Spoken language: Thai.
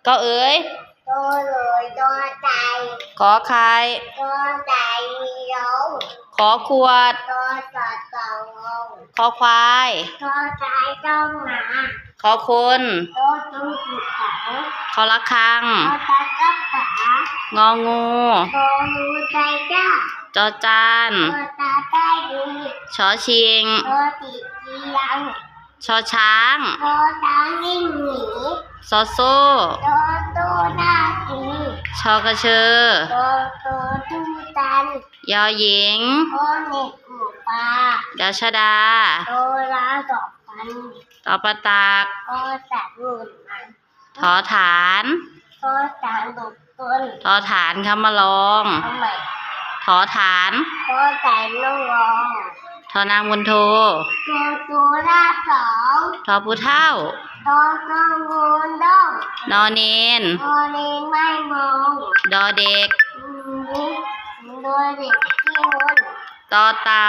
ก็เอ๋ยตัวเลยตัวใจขอไข่ตัวใจมีลงขอขวดตัวสัตว์เต่างงขอควายตัวใจต้องหนาขอคนตัวตุ้งขุดเขาขอระฆังตัวตากระป๋างองูตัวงูใจกล้าจอจานตัวตาใต้ดี ชอชิงตัวติดเกียงชอช้างตัวตาวิ่งหนีซอโซ่ตัวตัวหน้าตี ชอกระเชอตัวตู้ตันยอหญิงตัวเน็กหูปลาดาชดาตัวร้าดอกพันตอประตากตัวจัดเงินมันทอฐานตัวจานดุกต้นทอฐานคำมาลองทำไมทอฐานตัวใจน้องรองทอนางบุญโทตัวหน้าสอง ทอผู้เท่าตัวงูด้งนอเนนตัวเลี้ยงไม่มองดอเด็กตัวเด็กที่วนตอเต่า